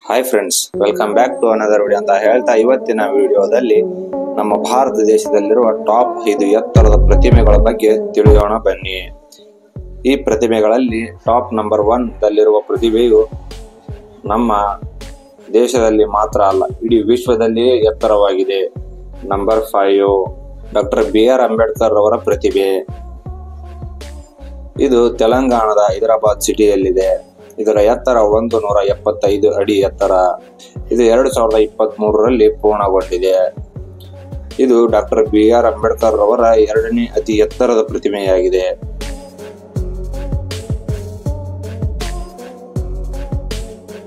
Hi friends, welcome back to another video ಅಂತ ಹೇಳ್ತಾ ಇವತ್ತಿನ ವಿಡಿಯೋದಲ್ಲಿ ನಮ್ಮ ಭಾರತ ದೇಶದಲ್ಲಿರುವ ಟಾಪ್ 5 ಎತ್ತರದ ಪ್ರತಿಮೆಗಳ ಬಗ್ಗೆ ತಿಳಿಯೋಣ ಬನ್ನಿ. ಈ ಪ್ರತಿಮೆಗಳಲ್ಲಿ ಟಾಪ್ ನಂಬರ್ 1 ದಲ್ಲಿರುವ ಪ್ರತಿಮೆಯು ನಮ್ಮ ದೇಶದಲ್ಲಿ ಮಾತ್ರ ಅಲ್ಲ, ಇಡೀ ವಿಶ್ವದಲ್ಲಿಯೇ ಎತ್ತರವಾಗಿದೆ. ನಂಬರ್ 5 ಡಾಕ್ಟರ್ BR ಅಂಬೇಡ್ಕರ್ ಅವರ ಪ್ರತಿಮೆ. ಇದು ತೆಲಂಗಾಣದ ಹೈದರಾಬಾದ್ ಸಿಟಿಯಲ್ಲಿದೆ. ಇದರ ಎತ್ತರ 175 ಅಡಿ ಎತ್ತರ. ಇದು 2023ರಲ್ಲಿ ಪೂರ್ಣಗೊಂಡಿದೆ. ಇದು ಡಾಕ್ಟರ್ BR ಅಂಬೇಡ್ಕರ್ ಅವರ 2ನೇ ಅತಿ ಎತ್ತರದ ಪ್ರತಿಮೆಯಾಗಿದೆ.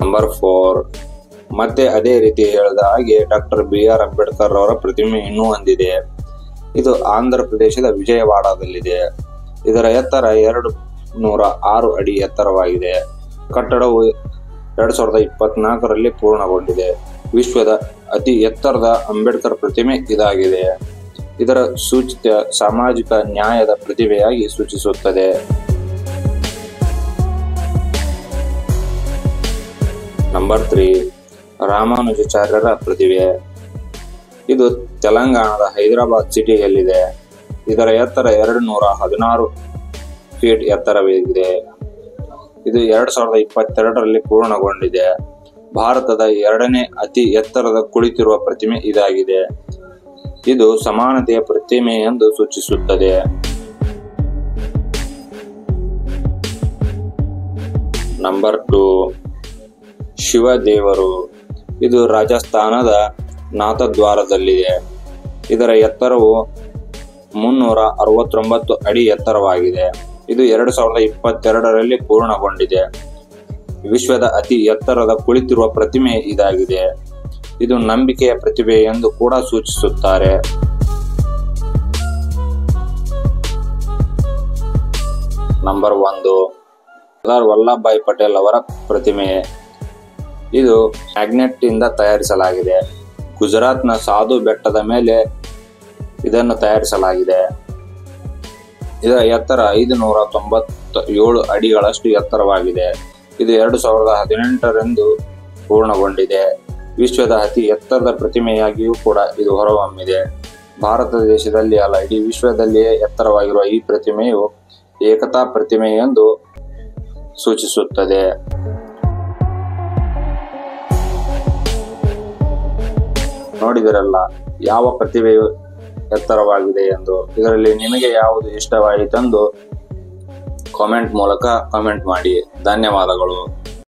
ನಂಬರ್ 4 ಮತ್ತೆ ಅದೇ ರೀತಿ ಹೇಳಿದ ಹಾಗೆ ಡಾಕ್ಟರ್ BR ಅಂಬೇಡ್ಕರ್ ಅವರ ಪ್ರತಿಮೆ ಇನ್ನೂ ಒಂದಿದೆ. ಇದು ಆಂಧ್ರ ಪ್ರದೇಶದ ವಿಜಯವಾಡದಲ್ಲಿದೆ. ಇದರ ಎತ್ತರ 206 ಅಡಿ ಎತ್ತರವಾಗಿದೆ. ಕಟ್ಟಡವು 2024ರಲ್ಲಿ ಪೂರ್ಣಗೊಂಡಿದೆ. ವಿಶ್ವದ ಅತಿ ಎತ್ತರದ ಅಂಬೇಡ್ಕರ್ ಪ್ರತಿಮೆ ಇದಾಗಿದೆ. ಇದರ ಸೂಚಿತ ಸಾಮಾಜಿಕ ನ್ಯಾಯದ ಪ್ರತಿಮೆಯಾಗಿ ಸೂಚಿಸುತ್ತದೆ. ನಂಬರ್ 3 ರಾಮಾನುಜಾಚಾರ್ಯರ ಪ್ರತಿಮೆ. ಇದು ತೆಲಂಗಾಣದ ಹೈದರಾಬಾದ್ ಸಿಟಿಯಲ್ಲಿದೆ. ಇದರ ಎತ್ತರ 216 ಫೀಟ್ ಎತ್ತರವಿದೆ. ಇದು 2022ರಲ್ಲಿ ಪೂರ್ಣಗೊಂಡಿದೆ. ಭಾರತದ 2ನೇ ಅತಿ ಎತ್ತರದ ಕುಳಿತಿರುವ ಪ್ರತಿಮೆ ಇದಾಗಿದೆ. ಇದು ಸಮಾನತೆಯ ಪ್ರತಿಮೆ ಎಂದು ಸೂಚಿಸುತ್ತದೆ. ನಂಬರ್ 2 ಶಿವದೇವರು. ಇದು ರಾಜಸ್ಥಾನದ ನಾಥದ್ವಾರದಲ್ಲಿದೆ. ಇದರ ಎತ್ತರವು 369 ಅಡಿ ಎತ್ತರವಾಗಿದೆ. ಇದು 2022ರಲ್ಲಿ ಪೂರ್ಣಗೊಂಡಿದೆ. ವಿಶ್ವದ ಅತಿ ಎತ್ತರದ ಕುಳಿತಿರುವ ಪ್ರತಿಮೆ ಇದಾಗಿದೆ. ಇದು ನಂಬಿಕೆಯ ಪ್ರತಿಮೆ ಎಂದು ಕೂಡ ಸೂಚಿಸುತ್ತಾರೆ. ನಂಬರ್ 1 ಸರ್ದಾರ್ ವಲ್ಲಭಭಾಯಿ ಪಟೇಲ್ ಅವರ ಪ್ರತಿಮೆ. ಇದು ಮ್ಯಾಗ್ನೆಟ್ ಇಂದ ತಯಾರಿಸಲಾಗಿದೆ. ಗುಜರಾತ್ನ ಸಾಧು ಬೆಟ್ಟದ ಮೇಲೆ ಇದನ್ನು ತಯಾರಿಸಲಾಗಿದೆ. ಇದರ ಎತ್ತರ 597 ಅಡಿಗಳಷ್ಟು ಎತ್ತರವಾಗಿದೆ. ಇದು 2018ರಂದು ಪೂರ್ಣಗೊಂಡಿದೆ. ವಿಶ್ವದ ಅತಿ ಎತ್ತರದ ಪ್ರತಿಮೆಯಾಗಿಯೂ ಕೂಡ ಇದು ಹೊರಹೊಮ್ಮಿದೆ. ಭಾರತ ದೇಶದಲ್ಲಿ ಅಲ್ಲ, ಇಡೀ ವಿಶ್ವದಲ್ಲಿಯೇ ಎತ್ತರವಾಗಿರುವ ಈ ಪ್ರತಿಮೆಯು ಏಕತಾ ಪ್ರತಿಮೆ ಎಂದು ಸೂಚಿಸುತ್ತದೆ. ನೋಡಿದಿರಲ್ಲ ಯಾವ ಪ್ರತಿಮೆಯು ಎತ್ತರವಾಗಿದೆ ಎಂದು. ಇದರಲ್ಲಿ ನಿಮಗೆ ಯಾವುದು ಇಷ್ಟವಾಯಿತೆಂದು ಕಾಮೆಂಟ್ ಮೂಲಕ ಕಾಮೆಂಟ್ ಮಾಡಿ. ಧನ್ಯವಾದಗಳು.